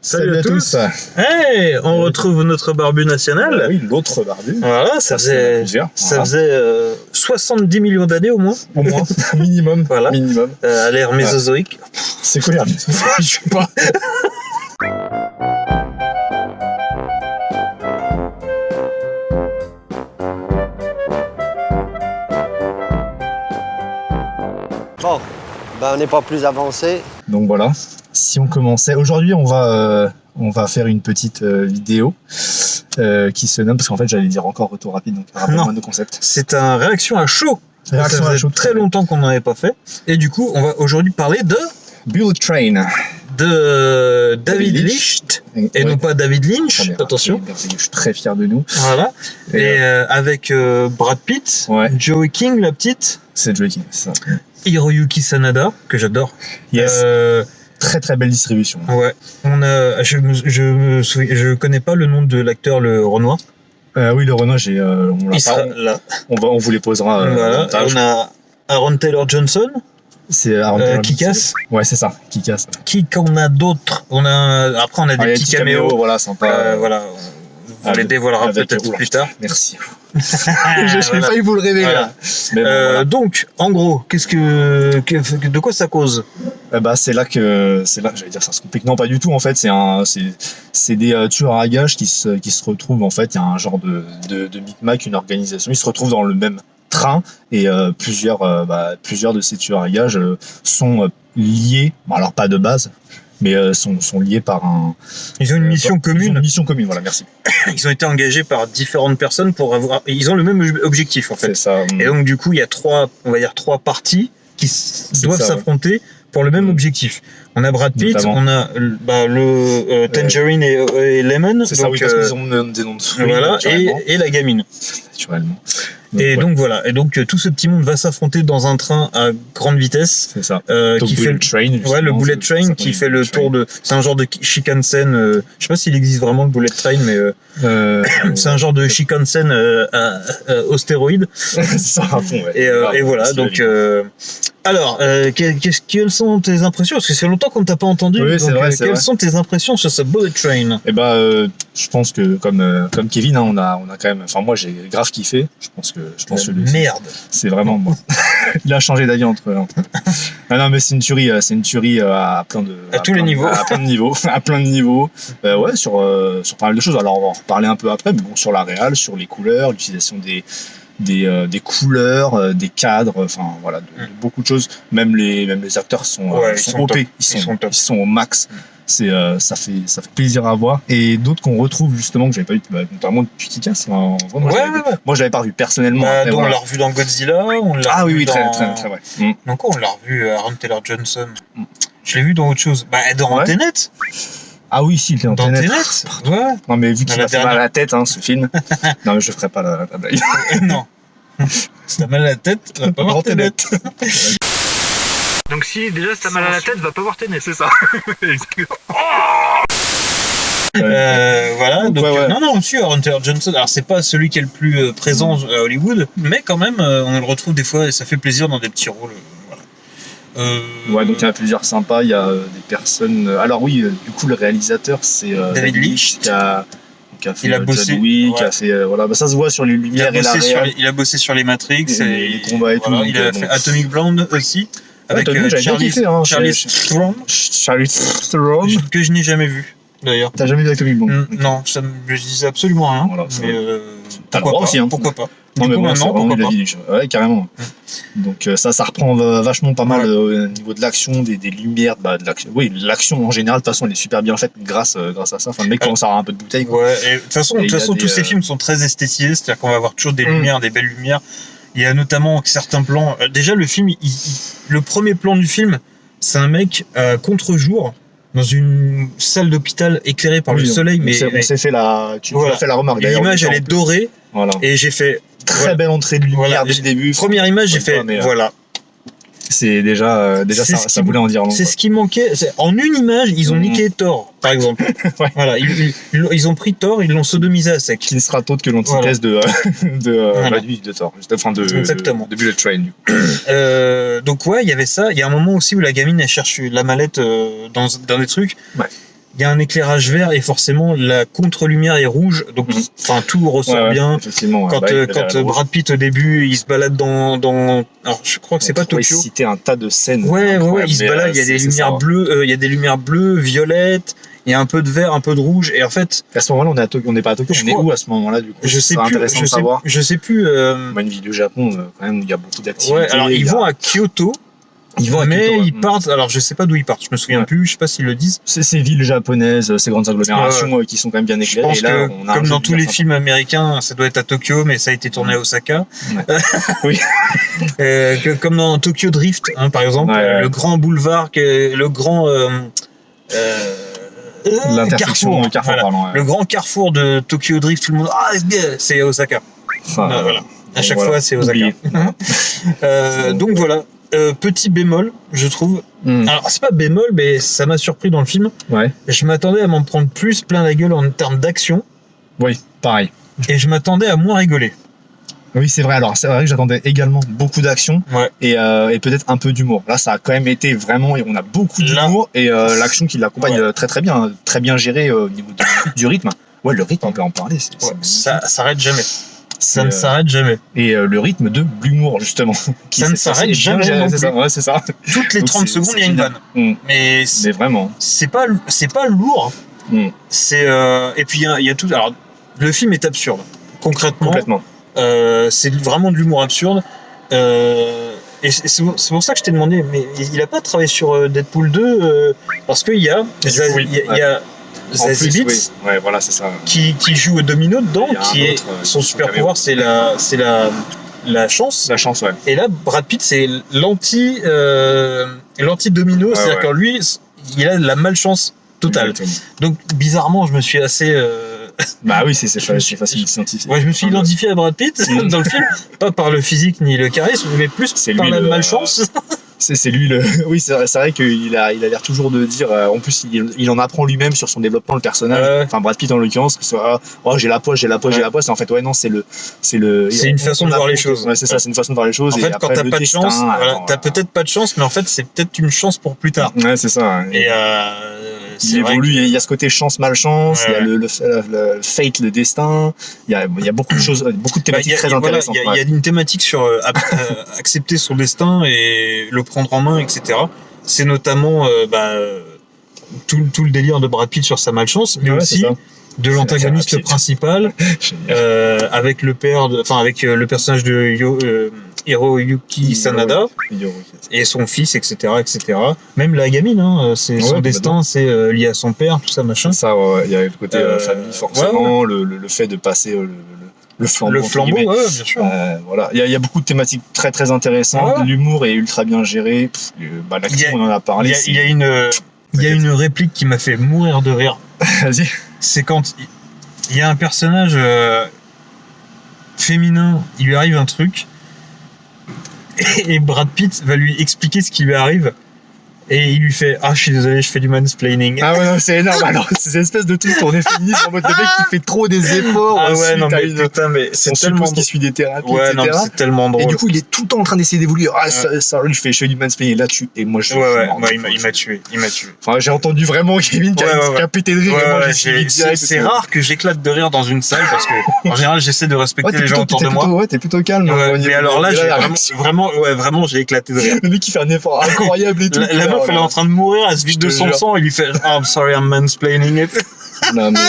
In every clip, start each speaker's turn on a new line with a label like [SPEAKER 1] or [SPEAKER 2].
[SPEAKER 1] Salut à tous.
[SPEAKER 2] Hey, on retrouve notre barbu national.
[SPEAKER 1] Oui, l'autre barbu.
[SPEAKER 2] Voilà, ça faisait 70 millions d'années au moins.
[SPEAKER 1] Au moins, minimum.
[SPEAKER 2] Voilà.
[SPEAKER 1] Minimum.
[SPEAKER 2] À l'ère mésozoïque.
[SPEAKER 1] C'est quoi l'ère mésozoïque? Je sais pas.
[SPEAKER 3] Bon, ben on n'est pas plus avancé.
[SPEAKER 1] Donc voilà, si on commençait... Aujourd'hui, on va faire une petite vidéo qui se nomme... Parce qu'en fait, j'allais dire encore retour rapide, donc rappelle-moi le concept.
[SPEAKER 2] C'est un réaction à chaud.
[SPEAKER 1] Réaction
[SPEAKER 2] ça
[SPEAKER 1] à chaud.
[SPEAKER 2] Très longtemps qu'on n'en avait pas fait. Et du coup, on va aujourd'hui parler de...
[SPEAKER 1] Bullet Train.
[SPEAKER 2] De David Licht. Et non pas David Lynch, attention.
[SPEAKER 1] Je suis très fier de nous.
[SPEAKER 2] Voilà. Et avec Brad Pitt, Joey King, la petite.
[SPEAKER 1] C'est Joey King, c'est ça.
[SPEAKER 2] Hiroyuki Sanada, que j'adore.
[SPEAKER 1] Yes. Très très belle distribution.
[SPEAKER 2] Ouais. Je connais pas le nom de l'acteur, le Renoir.
[SPEAKER 1] Oui, le Renoir, on vous les posera.
[SPEAKER 2] Voilà. On a Aaron Taylor Johnson.
[SPEAKER 1] C'est Aaron Taylor
[SPEAKER 2] Kick-Ass.
[SPEAKER 1] Ouais, c'est ça, Kick-Ass.
[SPEAKER 2] Qui qu'on a d'autres? Après on a des petits caméos.
[SPEAKER 1] Voilà, sympa.
[SPEAKER 2] Voilà. On les dévoilera peut-être plus tard.
[SPEAKER 1] Merci. J'ai failli vous le révéler.
[SPEAKER 2] Voilà.
[SPEAKER 1] Mais bon, voilà.
[SPEAKER 2] Donc, en gros, de quoi ça cause?
[SPEAKER 1] C'est là que j'allais dire ça se complique. Non, pas du tout. En fait, c'est des tueurs à gages qui se retrouvent. En fait, il y a un genre de micmac, une organisation. Ils se retrouvent dans le même train et plusieurs de ces tueurs à gages sont liés. Bon, alors pas de base. Mais sont liés par un...
[SPEAKER 2] Ils ont une mission commune.
[SPEAKER 1] Ils ont une mission commune, voilà, merci.
[SPEAKER 2] Ils ont été engagés par différentes personnes pour avoir... Ils ont le même objectif, en fait.
[SPEAKER 1] C'est ça.
[SPEAKER 2] Et donc, du coup, il y a trois parties qui doivent s'affronter pour le même objectif. On a Brad Pitt,
[SPEAKER 1] notamment.
[SPEAKER 2] On a le Tangerine et Lemon.
[SPEAKER 1] C'est ça, oui, parce qu'ils ont des noms de fruits.
[SPEAKER 2] Voilà, et la gamine.
[SPEAKER 1] Naturellement.
[SPEAKER 2] Donc voilà, et donc tout ce petit monde va s'affronter dans un train à grande vitesse.
[SPEAKER 1] C'est ça.
[SPEAKER 2] Qui fait le Bullet Train qui fait le tour de... C'est un genre de Shinkansen. Je sais pas s'il existe vraiment le Bullet Train, mais c'est un genre de Shinkansen aux stéroïdes.
[SPEAKER 1] C'est ça, à fond, ouais.
[SPEAKER 2] Et voilà, donc... Alors, quelles sont tes impressions? Parce que c'est longtemps qu'on ne t'a pas entendu.
[SPEAKER 1] Oui, c'est vrai.
[SPEAKER 2] Quelles sont tes impressions sur ce Bullet Train?
[SPEAKER 1] Je pense que comme Kevin, on a quand même. Enfin, moi, j'ai grave kiffé. Je pense que
[SPEAKER 2] merde.
[SPEAKER 1] C'est vraiment bon. Il a changé d'avis entre. Non, mais c'est une tuerie à plein de.
[SPEAKER 2] À tous les niveaux.
[SPEAKER 1] À plein de niveaux. Ouais, sur pas mal de choses. Alors, on va en reparler un peu après, mais bon, sur la réal, sur les couleurs, l'utilisation des couleurs, des cadres, enfin voilà, de beaucoup de choses. Même les acteurs sont OP, ils sont au max. Ça fait plaisir à voir. Et d'autres qu'on retrouve justement que j'avais pas vu, notamment depuis Kick-Ass. Moi je l'avais pas revu personnellement.
[SPEAKER 2] On l'a revu dans Godzilla.
[SPEAKER 1] Oui, très vrai.
[SPEAKER 2] Donc on l'a revu Aaron Taylor Johnson. Je l'ai vu dans autre chose. Dans Tenet.
[SPEAKER 1] Ah oui, si, il était dans Tenet.
[SPEAKER 2] Ouais.
[SPEAKER 1] Non, mais vu qu'il a fait mal à la tête, ce film. Non, mais je ferai pas la blague.
[SPEAKER 2] Non. Si t'as mal à la tête, tu vas pas voir Tenet. Donc si déjà si t'as mal à la tête, va pas voir Tenet. C'est ça. Voilà, donc non, si Aaron Taylor Johnson, alors c'est pas celui qui est le plus présent à Hollywood, mais quand même, on le retrouve des fois et ça fait plaisir dans des petits rôles.
[SPEAKER 1] Ouais, donc il y en a plusieurs sympas. Il y a des personnes. Alors oui, du coup le réalisateur c'est
[SPEAKER 2] David Lynch
[SPEAKER 1] qui a fait John Wick, qui a fait ça se voit sur les lumières et la réal.
[SPEAKER 2] Il a bossé sur les Matrix et
[SPEAKER 1] les combats et tout.
[SPEAKER 2] Il a fait Atomic Blonde aussi avec Charlize Theron que je n'ai jamais vu d'ailleurs.
[SPEAKER 1] T'as jamais vu Atomic Blonde?
[SPEAKER 2] Non, je disais absolument rien.
[SPEAKER 1] Voilà,
[SPEAKER 2] mais
[SPEAKER 1] t'as le droit aussi,
[SPEAKER 2] pourquoi pas.
[SPEAKER 1] Non, mais bon, pourquoi pas. Ouais, carrément. Donc ça reprend vachement pas mal au niveau de l'action, des lumières, de l'action. Oui, l'action en général, de toute façon, elle est super bien faite grâce à ça. Enfin, le mec commence à avoir un peu de bouteille. Quoi.
[SPEAKER 2] Ouais, et de toute façon, tous ces films sont très esthétisés, c'est-à-dire qu'on va avoir toujours des lumières, des belles lumières. Il y a notamment certains plans. Déjà, le film, le premier plan du film, c'est un mec contre-jour dans une salle d'hôpital éclairée par le soleil. Mais
[SPEAKER 1] on s'est fait la remarque.
[SPEAKER 2] L'image, elle est dorée.
[SPEAKER 1] Voilà.
[SPEAKER 2] Et j'ai fait
[SPEAKER 1] très belle entrée de lumière dès le début.
[SPEAKER 2] Première image, j'ai fait voilà.
[SPEAKER 1] C'est déjà
[SPEAKER 2] C'est ce
[SPEAKER 1] ça
[SPEAKER 2] qui-
[SPEAKER 1] voulait en dire long.
[SPEAKER 2] C'est ce qui manquait. En une image, ils ont niqué Thor, par exemple.
[SPEAKER 1] Ouais.
[SPEAKER 2] Voilà, ils ont pris Thor, ils l'ont sodomisé à sec.
[SPEAKER 1] Qui ne sera autre que l'antithèse
[SPEAKER 2] Voilà.
[SPEAKER 1] de Thor, enfin
[SPEAKER 2] Exactement.
[SPEAKER 1] de Bullet Train. Du coup.
[SPEAKER 2] Donc ouais, il y avait ça. Il y a un moment aussi où la gamine elle cherche la mallette dans des trucs.
[SPEAKER 1] Ouais.
[SPEAKER 2] Il y a un éclairage vert et forcément la contre-lumière est rouge, donc enfin tout ressort
[SPEAKER 1] Ouais,
[SPEAKER 2] bien.
[SPEAKER 1] effectivement.
[SPEAKER 2] Quand, Brad Pitt au début il se balade dans alors je crois que c'est pas Tokyo.
[SPEAKER 1] Citer un tas de scènes.
[SPEAKER 2] Ouais, il se
[SPEAKER 1] mais,
[SPEAKER 2] balade, il y a des lumières bleues, il y a des lumières bleues, violettes, il y a un peu de vert, un peu de rouge et en fait
[SPEAKER 1] à ce moment-là, on est à Tokyo, on n'est pas à Tokyo, on est où à ce moment-là du coup?
[SPEAKER 2] je sais
[SPEAKER 1] C'est
[SPEAKER 2] plus,
[SPEAKER 1] intéressant de savoir.
[SPEAKER 2] je sais plus
[SPEAKER 1] Une ville du Japon, quand même, il y a beaucoup d'activités.
[SPEAKER 2] ouais, alors ils vont à Kyoto. Mais
[SPEAKER 1] Kyoto,
[SPEAKER 2] ils partent, alors je sais pas d'où ils partent, je me souviens plus, je sais pas s'ils le disent.
[SPEAKER 1] C'est ces villes japonaises, ces grandes agglomérations qui sont quand même bien
[SPEAKER 2] Je
[SPEAKER 1] éclairées.
[SPEAKER 2] pense
[SPEAKER 1] Et là,
[SPEAKER 2] que,
[SPEAKER 1] on a
[SPEAKER 2] comme dans tous les
[SPEAKER 1] films.
[SPEAKER 2] films américains, ça doit être à Tokyo, mais ça a été tourné à Osaka.
[SPEAKER 1] Ouais. Oui.
[SPEAKER 2] Comme dans Tokyo Drift, hein, par exemple,
[SPEAKER 1] Ouais.
[SPEAKER 2] le grand boulevard, le grand
[SPEAKER 1] L'intersection Carrefour,
[SPEAKER 2] voilà.
[SPEAKER 1] pardon. Ouais.
[SPEAKER 2] Le grand carrefour de Tokyo Drift, tout le monde, c'est à Osaka.
[SPEAKER 1] Enfin,
[SPEAKER 2] Voilà. À
[SPEAKER 1] donc
[SPEAKER 2] chaque
[SPEAKER 1] voilà.
[SPEAKER 2] fois, c'est Osaka.
[SPEAKER 1] Oublié.
[SPEAKER 2] Donc voilà. Petit bémol, je trouve. Alors, c'est pas bémol, mais ça m'a surpris dans le film.
[SPEAKER 1] Ouais.
[SPEAKER 2] Je m'attendais à m'en prendre plus plein la gueule en termes d'action,
[SPEAKER 1] Oui, pareil.
[SPEAKER 2] et je m'attendais à moins rigoler.
[SPEAKER 1] Oui, c'est vrai. Alors, c'est vrai que j'attendais également beaucoup d'action
[SPEAKER 2] Ouais.
[SPEAKER 1] et peut-être un peu d'humour. Là, ça a quand même été vraiment. On a beaucoup d'humour et l'action qui l'accompagne très bien gérée au niveau du rythme. Ouais, le rythme, on peut en parler.
[SPEAKER 2] Ça s'arrête jamais. Ça
[SPEAKER 1] C'est,
[SPEAKER 2] ne s'arrête jamais.
[SPEAKER 1] Et le rythme de l'humour, justement.
[SPEAKER 2] Ça ne s'arrête jamais non
[SPEAKER 1] C'est
[SPEAKER 2] plus.
[SPEAKER 1] ça, ouais, c'est ça.
[SPEAKER 2] Toutes les
[SPEAKER 1] Donc,
[SPEAKER 2] 30 secondes, il y a une vanne. Mais
[SPEAKER 1] Mais vraiment.
[SPEAKER 2] c'est pas lourd. C'est et puis il y a tout. Alors le film est absurde. Concrètement,
[SPEAKER 1] Complètement.
[SPEAKER 2] c'est vraiment de l'humour absurde. Et c'est pour ça que je t'ai demandé, mais il a pas travaillé sur Deadpool 2 parce qu'il y a il y a
[SPEAKER 1] En
[SPEAKER 2] Zazie
[SPEAKER 1] plus,
[SPEAKER 2] Beetz
[SPEAKER 1] oui. Ouais, voilà, c'est ça.
[SPEAKER 2] qui joue au domino dedans,
[SPEAKER 1] Il y a un
[SPEAKER 2] qui est
[SPEAKER 1] autre,
[SPEAKER 2] son
[SPEAKER 1] son
[SPEAKER 2] super
[SPEAKER 1] caméo.
[SPEAKER 2] pouvoir, c'est la chance.
[SPEAKER 1] La chance, ouais.
[SPEAKER 2] Et là, Brad Pitt, c'est l'anti-domino, c'est-à-dire
[SPEAKER 1] ouais.
[SPEAKER 2] que lui, il a la malchance totale.
[SPEAKER 1] Exactement.
[SPEAKER 2] Donc, bizarrement, je me suis assez...
[SPEAKER 1] Bah oui, c'est
[SPEAKER 2] Je me suis-
[SPEAKER 1] facile d'identifier.
[SPEAKER 2] Ouais, je me suis identifié à Brad Pitt dans le film, pas par le physique ni le charisme, mais plus
[SPEAKER 1] C'est
[SPEAKER 2] par
[SPEAKER 1] lui
[SPEAKER 2] la
[SPEAKER 1] le-
[SPEAKER 2] malchance.
[SPEAKER 1] C'est lui le. Oui, c'est vrai qu'il a l'air toujours de dire. En plus, il en apprend lui-même sur son développement le personnage.
[SPEAKER 2] Ouais.
[SPEAKER 1] Enfin, Brad Pitt en l'occurrence, que soit j'ai la poisse. Et en fait, ouais, non, c'est
[SPEAKER 2] une façon de voir les choses.
[SPEAKER 1] Ouais, c'est ça, c'est une façon de voir les choses.
[SPEAKER 2] En
[SPEAKER 1] et
[SPEAKER 2] fait, quand
[SPEAKER 1] après,
[SPEAKER 2] t'as
[SPEAKER 1] le
[SPEAKER 2] pas de
[SPEAKER 1] destin,
[SPEAKER 2] chance, voilà,
[SPEAKER 1] alors,
[SPEAKER 2] t'as peut-être pas de chance, mais en fait, c'est peut-être une chance pour plus tard.
[SPEAKER 1] Ouais, c'est ça.
[SPEAKER 2] Et
[SPEAKER 1] il évolue, il y a ce côté chance-malchance, il y a le fate, le destin, il y a beaucoup de choses, beaucoup de thématiques très intéressantes.
[SPEAKER 2] Il y a une thématique sur accepter son destin et le prendre en main, etc. C'est notamment tout le délire de Brad Pitt sur sa malchance, mais aussi de l'antagoniste principal avec le avec le personnage de Hiroyuki Sanada et son fils, etc., etc. Même la gamine, hein, c'est son destin, c'est lié à son père, tout ça, machin.
[SPEAKER 1] Ça, il y a le côté famille forcément, le fait de passer le flambeau.
[SPEAKER 2] Le flambeau, ouais, bien sûr.
[SPEAKER 1] Voilà, il y a beaucoup de thématiques très très intéressantes.
[SPEAKER 2] Ouais.
[SPEAKER 1] L'humour est ultra bien géré. L'action, on en a parlé.
[SPEAKER 2] Il y a une réplique qui m'a fait mourir de rire.
[SPEAKER 1] Vas-y.
[SPEAKER 2] C'est quand il y a un personnage féminin, il lui arrive un truc et Brad Pitt va lui expliquer ce qui lui arrive et il lui fait je suis désolé, je fais du mansplaining.
[SPEAKER 1] Ah ouais, non, c'est énorme. Alors, c'est une espèce de truc tourné féministe en mode le mec qui fait trop des efforts.
[SPEAKER 2] Ah ouais, non, mais
[SPEAKER 1] une...
[SPEAKER 2] putain, mais c'est tellement
[SPEAKER 1] qui suit des thérapies,
[SPEAKER 2] ouais,
[SPEAKER 1] etc.
[SPEAKER 2] non, mais c'est tellement drôle.
[SPEAKER 1] Et du coup, il est tout le temps en train d'essayer d'évoluer. Ça, lui, je fais du mansplaining là-dessus. Et moi, je.
[SPEAKER 2] Il m'a tué.
[SPEAKER 1] Enfin, j'ai entendu vraiment Kevin qui a pété de rire.
[SPEAKER 2] C'est rare que j'éclate de rire dans une salle parce que, en général, j'essaie de respecter les gens autour de moi.
[SPEAKER 1] Ouais, t'es plutôt calme.
[SPEAKER 2] Mais alors là, j'ai vraiment, j'ai éclaté de rire.
[SPEAKER 1] Le mec qui fait un effort incroyable et tout.
[SPEAKER 2] La meuf, elle est en train de mourir, elle se vide de son sang, il lui fait I'm sorry, I'm mansplaining it.
[SPEAKER 1] Non, mais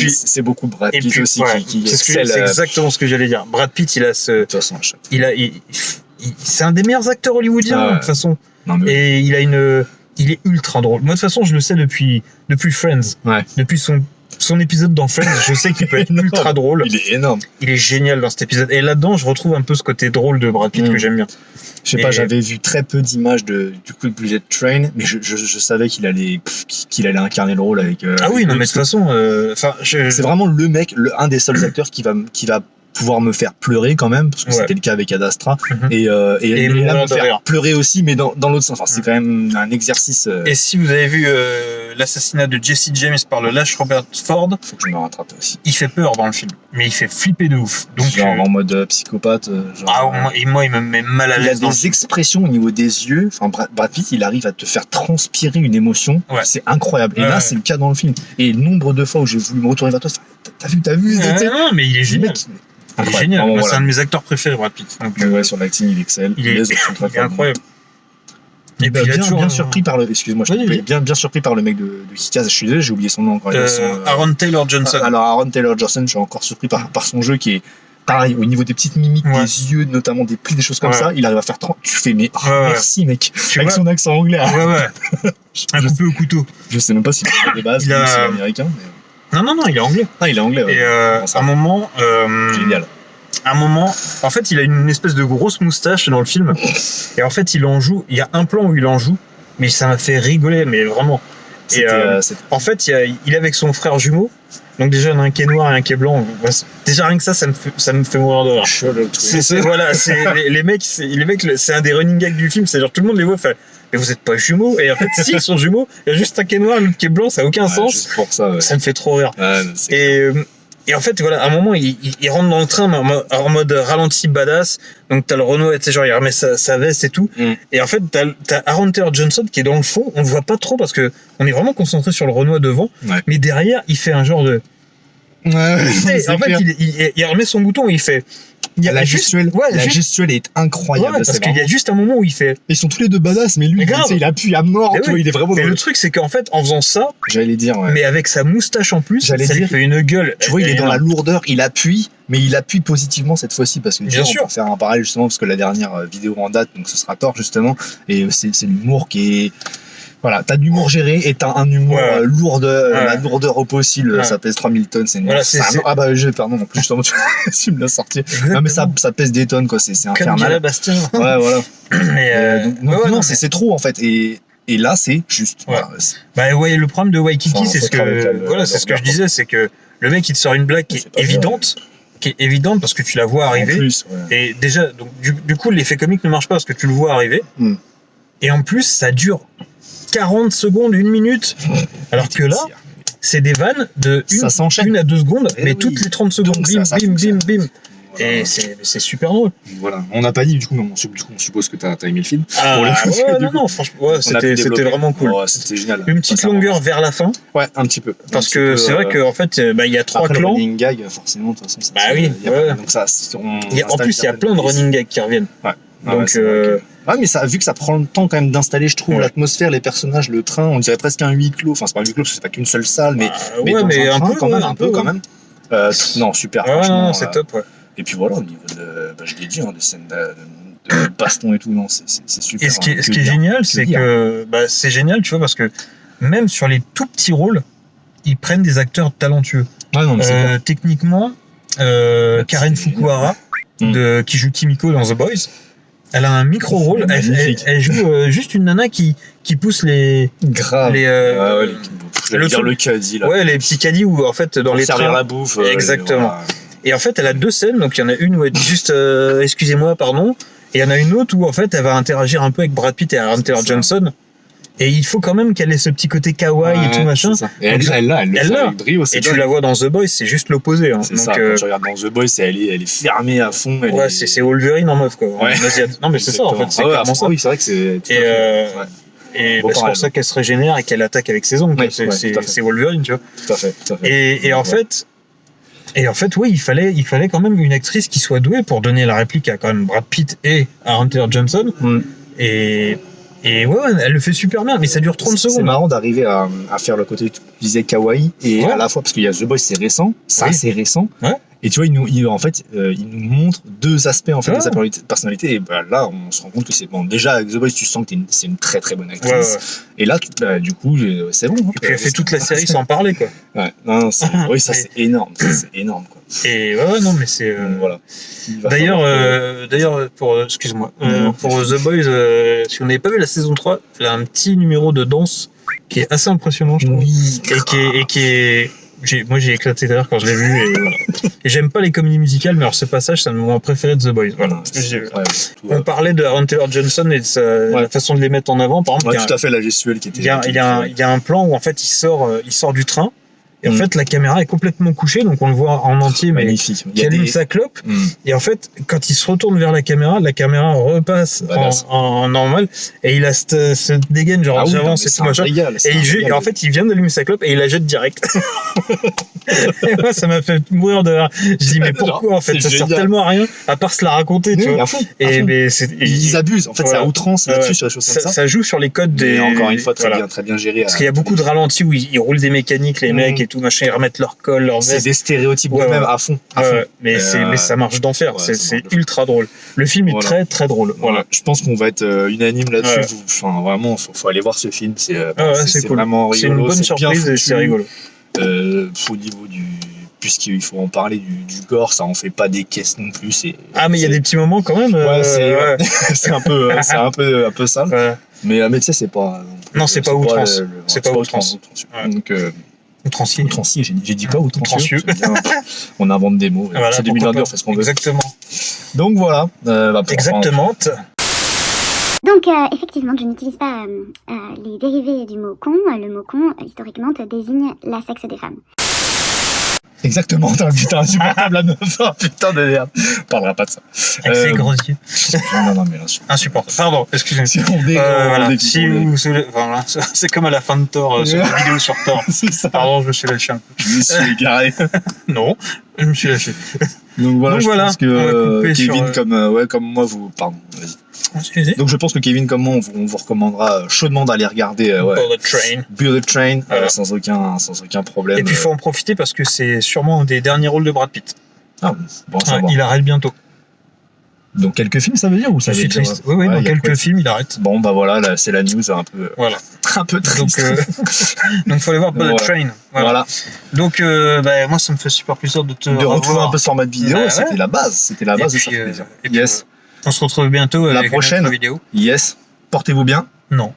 [SPEAKER 1] c'est beaucoup Brad Pitt aussi qui
[SPEAKER 2] c'est exactement ce que j'allais dire. Brad Pitt, il a ce. C'est un des meilleurs acteurs hollywoodiens, de toute façon. Et il est ultra drôle. Moi, de toute façon, je le sais depuis Friends.
[SPEAKER 1] Ouais.
[SPEAKER 2] Depuis son épisode dans Friends, je sais qu'il peut être ultra drôle.
[SPEAKER 1] Il est énorme.
[SPEAKER 2] Il est génial dans cet épisode. Et là-dedans, je retrouve un peu ce côté drôle de Brad Pitt que j'aime bien.
[SPEAKER 1] Je sais pas, j'avais vu très peu d'images du coup de Bullet Train, mais je savais qu'il allait incarner le rôle avec.
[SPEAKER 2] Ah oui, non, mais de toute façon,
[SPEAKER 1] c'est vraiment le mec, un des seuls acteurs qui va pouvoir me faire pleurer quand même, parce que c'était le cas avec Ad Astra, et là me faire pleurer aussi, mais dans l'autre sens. Enfin, c'est quand même un exercice.
[SPEAKER 2] Et si vous avez vu l'assassinat de Jesse James par le lâche Robert Ford,
[SPEAKER 1] faut que je me rattrape aussi.
[SPEAKER 2] Il fait peur dans le film, mais il fait flipper de ouf. Donc,
[SPEAKER 1] genre en mode psychopathe.
[SPEAKER 2] Moi, il me met mal à l'aise.
[SPEAKER 1] Il y a des expressions au niveau des yeux. Enfin, Brad Pitt, il arrive à te faire transpirer une émotion. Ouais. C'est incroyable. Et là, c'est le cas dans le film. Et le nombre de fois où j'ai voulu me retourner vers toi, t'as vu.
[SPEAKER 2] Non, mais il est génial. Il est génial. Moi, c'est un de mes acteurs préférés, Brad Pitt.
[SPEAKER 1] Donc, ouais, sur l'acting, il excelle.
[SPEAKER 2] Il est incroyable.
[SPEAKER 1] Et puis bien surpris par le. Excuse-moi, bien surpris par le mec de Kick-Ass. Je suis désolé, j'ai oublié son nom encore.
[SPEAKER 2] Aaron Taylor Johnson.
[SPEAKER 1] Alors Aaron Taylor Johnson, je suis encore surpris par son jeu qui est pareil au niveau des petites mimiques, des yeux, notamment des plis, des choses comme ça. Il arrive à faire 30. Tu fais mais merci mec. Avec son accent anglais.
[SPEAKER 2] Un coupé au couteau.
[SPEAKER 1] Je sais même pas s'il est des bases, c'est américain.
[SPEAKER 2] Non, il est anglais.
[SPEAKER 1] Ah, il est anglais.
[SPEAKER 2] Et à un moment.
[SPEAKER 1] Génial.
[SPEAKER 2] À un moment, en fait, il a une espèce de grosse moustache dans le film. Et en fait, il en joue. Il y a un plan où il en joue, mais ça m'a fait rigoler, mais vraiment. Et en fait, il est avec son frère jumeau. Donc déjà, il y en a un qui est noir et un qui est blanc. Déjà rien que ça me fait mourir de rire. Voilà, les mecs, c'est un des running gags du film. C'est genre tout le monde les voit fait. Mais vous êtes pas jumeaux. Et en fait, si ils sont jumeaux, il y a juste un qui est noir, l'autre qui est blanc. Ça a aucun sens.
[SPEAKER 1] Juste pour ça.
[SPEAKER 2] Ça me fait trop rire. Et en fait, voilà, à un moment, il rentre dans le train en mode ralenti badass. Donc, t'as le Renault, tu sais, genre, il remet sa veste et tout. Et en fait, t'as Aaron Taylor Johnson qui est dans le fond. On le voit pas trop parce que on est vraiment concentré sur le Renault devant. Ouais. Mais derrière, il fait un genre de. En fait, il remet son bouton et il fait.
[SPEAKER 1] La gestuelle est incroyable.
[SPEAKER 2] Parce qu'il y a juste un moment où il fait.
[SPEAKER 1] Ils sont tous les deux badass, mais lui, il appuie à mort. Tu vois, il est vraiment.
[SPEAKER 2] Mais le truc, c'est qu'en fait, en faisant ça.
[SPEAKER 1] J'allais dire.
[SPEAKER 2] Mais avec sa moustache en plus, ça lui fait une gueule.
[SPEAKER 1] Tu vois, il est dans la lourdeur, il appuie, mais il appuie positivement cette fois-ci parce que
[SPEAKER 2] bien sûr.
[SPEAKER 1] On va faire un parallèle justement parce que la dernière vidéo en date, donc ce sera Thor justement, et c'est l'humour qui est. Voilà, t'as de l'humour géré et t'as un humour la lourdeur au possible, ça pèse 3000 tonnes, c'est énorme. Ah bah, pardon, en plus, justement, tu me l'as sorti. Non, mais ça pèse des tonnes, quoi, c'est infernal.
[SPEAKER 2] Comme dirait Bastien.
[SPEAKER 1] Ouais, voilà. Non, c'est trop, en fait, et là, c'est juste.
[SPEAKER 2] Ouais. Voilà, le problème de Waikiki, c'est ce que je disais, c'est que le mec, il te sort une blague qui est évidente parce que tu la vois arriver. En plus, et déjà, donc, du coup, l'effet comique ne marche pas parce que tu le vois arriver. Et en plus, ça dure 40 secondes, 1 minute. Alors que là, c'est des vannes de 1 à 2 secondes, mais toutes les 30 secondes, bim. Et c'est super drôle.
[SPEAKER 1] Voilà. On n'a pas dit, du coup, on suppose que t'as aimé le film.
[SPEAKER 2] Non, franchement, c'était vraiment cool.
[SPEAKER 1] C'était génial.
[SPEAKER 2] Une petite longueur vers la fin.
[SPEAKER 1] Ouais, un petit peu.
[SPEAKER 2] Parce que c'est vrai qu'en fait, il y a 3 clans.
[SPEAKER 1] Running gag, forcément, de toute façon. Donc ça,
[SPEAKER 2] en plus, il y a plein de running gags qui reviennent.
[SPEAKER 1] Ouais.
[SPEAKER 2] Donc,
[SPEAKER 1] mais vu que ça prend le temps quand même d'installer, je trouve, l'atmosphère, les personnages, le train, on dirait presque un huis clos. Enfin, c'est pas un huis clos, parce que c'est pas qu'une seule salle, mais un peu quand même. Non, super.
[SPEAKER 2] Non, c'est top, ouais.
[SPEAKER 1] Et puis voilà, au niveau de, je l'ai dit, des scènes de baston et tout, non, c'est super.
[SPEAKER 2] Et ce qui est génial, c'est que, c'est génial, tu vois, parce que même sur les tout petits rôles, ils prennent des acteurs talentueux. Techniquement, Karen Fukuhara, qui joue Kimiko dans The Boys, elle a un micro-rôle, elle joue juste une nana qui pousse les...
[SPEAKER 1] Grave. Le caddie, là.
[SPEAKER 2] Ouais, les petits caddies où, en fait, dans les trains...
[SPEAKER 1] servir la bouffe.
[SPEAKER 2] Exactement. Et en fait, elle a 2 scènes, donc il y en a une où elle dit juste excusez-moi, pardon, et il y en a une autre où, en fait, elle va interagir un peu avec Brad Pitt et Aaron Taylor Johnson. Et il faut quand même qu'elle ait ce petit côté kawaii et tout machin.
[SPEAKER 1] Et elle l'a avec brio.
[SPEAKER 2] Et tu la vois dans The Boys, c'est juste l'opposé.
[SPEAKER 1] C'est ça, quand tu regardes dans The Boys, elle est fermée à fond.
[SPEAKER 2] C'est Wolverine en meuf, quoi. Non, mais c'est ça, en fait, c'est clairement ça.
[SPEAKER 1] Oui, c'est vrai que c'est...
[SPEAKER 2] Et c'est pour ça qu'elle se régénère et qu'elle attaque avec ses ongles. C'est Wolverine, tu vois.
[SPEAKER 1] Tout à fait.
[SPEAKER 2] Et en fait, oui, il fallait quand même une actrice qui soit douée pour donner la réplique à quand même Brad Pitt et Aaron Taylor Johnson. Et elle le fait super bien, mais ça dure 30 secondes.
[SPEAKER 1] C'est marrant d'arriver à faire le côté, tu disais, kawaii, et à la fois, parce qu'il y a The Boys, c'est récent, c'est récent. Ouais. Et tu vois, il nous montre 2 aspects, en fait, de sa personnalité, et là, on se rend compte que c'est bon. Déjà, avec The Boys, tu sens que c'est une très très bonne actrice. Et là, du coup, c'est bon.
[SPEAKER 2] Et puis elle fait toute la série sans parler, quoi.
[SPEAKER 1] Ouais, non, oui, ça c'est énorme, quoi.
[SPEAKER 2] Et non, mais c'est.
[SPEAKER 1] Voilà.
[SPEAKER 2] D'ailleurs, excuse-moi, pour The Boys, si vous n'avez pas vu la saison 3, elle a un petit numéro de danse qui est assez impressionnant, je trouve.
[SPEAKER 1] Oui,
[SPEAKER 2] et qui est Moi j'ai éclaté de rire quand je l'ai vu et voilà. Et j'aime pas les comédies musicales, mais alors ce passage, c'est un moment préféré de The Boys. Voilà. On parlait de Aaron Taylor Johnson et de la façon de les mettre en avant. Par exemple,
[SPEAKER 1] tout à fait, la gestuelle qui était.
[SPEAKER 2] Il y a un plan où en fait il sort du train. Et en fait, la caméra est complètement couchée, donc on le voit en entier, mais
[SPEAKER 1] magnifique.
[SPEAKER 2] Il allume sa clope. Et en fait, quand il se retourne vers la caméra repasse en normal, et il a ce dégaine, genre j'avance et tout machin. Et en fait, il vient d'allumer sa clope et il la jette direct. Et moi, ça m'a fait mourir de rire. Je dis, mais pourquoi en fait, ça sert tellement à rien, à part se la raconter, tu vois.
[SPEAKER 1] Ils abusent, en fait, c'est à outrance là-dessus, sur les choses comme ça.
[SPEAKER 2] Ça joue sur les codes des.
[SPEAKER 1] Encore une fois, très bien géré.
[SPEAKER 2] Parce qu'il y a beaucoup de ralentis où ils roulent des mécaniques, les mecs, tout machin, ils remettent leur col, leur veste.
[SPEAKER 1] C'est des stéréotypes même à fond.
[SPEAKER 2] Mais ça marche d'enfer, c'est ultra drôle. Le film est très très drôle. Voilà.
[SPEAKER 1] Je pense qu'on va être unanime là-dessus. Enfin, vraiment, faut aller voir ce film. C'est
[SPEAKER 2] cool.
[SPEAKER 1] Vraiment rigolo.
[SPEAKER 2] C'est une bonne surprise et c'est rigolo.
[SPEAKER 1] Au niveau du. Puisqu'il faut en parler du gore, ça en fait pas des caisses non plus.
[SPEAKER 2] Mais il y a des petits moments quand même.
[SPEAKER 1] C'est un peu sale. Mais tu sais, c'est pas.
[SPEAKER 2] Non, c'est pas outrance. C'est pas outrance.
[SPEAKER 1] Donc.
[SPEAKER 2] Outrancier,
[SPEAKER 1] j'ai dit quoi outrancieux. On invente des mots.
[SPEAKER 2] Voilà,
[SPEAKER 1] c'est 2022, on fait ce qu'on veut.
[SPEAKER 2] Exactement.
[SPEAKER 1] Donc voilà.
[SPEAKER 2] Exactement.
[SPEAKER 4] Donc effectivement, je n'utilise pas les dérivés du mot con. Le mot con, historiquement, désigne la sexe des femmes.
[SPEAKER 1] Exactement, t'as un putain insupportable la meuf. Oh, putain de merde. On parlera pas de ça.
[SPEAKER 2] Avec ses gros yeux.
[SPEAKER 1] Non, mais
[SPEAKER 2] insupportable. Pardon, excusez-moi.
[SPEAKER 1] Si on
[SPEAKER 2] voilà, c'est comme à la fin de Thor, sur la vidéo sur Thor.
[SPEAKER 1] C'est ça.
[SPEAKER 2] Pardon, je me suis lâché un peu.
[SPEAKER 1] Je me suis égaré.
[SPEAKER 2] Non, je me suis lâché.
[SPEAKER 1] Donc voilà, je pense que Kevin,
[SPEAKER 2] sur,
[SPEAKER 1] comme moi, vous. Pardon, vas-y.
[SPEAKER 2] Excusez.
[SPEAKER 1] Donc je pense que Kevin, comme moi, on vous recommandera chaudement d'aller regarder Bullet Train, sans aucun problème.
[SPEAKER 2] Et puis il faut en profiter parce que c'est sûrement un des derniers rôles de Brad Pitt.
[SPEAKER 1] Ah, bon, ça va.
[SPEAKER 2] Il arrête bientôt.
[SPEAKER 1] Donc quelques films, ça veut dire ou ça
[SPEAKER 2] Je
[SPEAKER 1] veut
[SPEAKER 2] suis
[SPEAKER 1] dire
[SPEAKER 2] triste. Oui, dans quelques films, il arrête.
[SPEAKER 1] Bon, bah voilà, là, c'est la news un peu.
[SPEAKER 2] Voilà.
[SPEAKER 1] Un peu triste.
[SPEAKER 2] Donc faut aller voir Bullet Train.
[SPEAKER 1] Voilà.
[SPEAKER 2] Donc moi, ça me fait super plaisir de
[SPEAKER 1] retrouver un peu ce format de vidéo. C'était la base. C'était la base de ça. Yes.
[SPEAKER 2] On se retrouve bientôt avec
[SPEAKER 1] la prochaine
[SPEAKER 2] vidéo.
[SPEAKER 1] Yes. Portez-vous bien.
[SPEAKER 2] Non.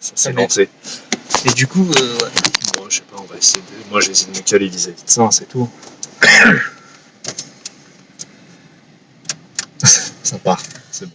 [SPEAKER 1] Ça s'est lancé.
[SPEAKER 2] Et du coup,
[SPEAKER 1] bon, je sais pas, on va essayer de. Moi, j'ai essayé de me caler vis-à-vis de ça, c'est tout. Ça part, c'est bon.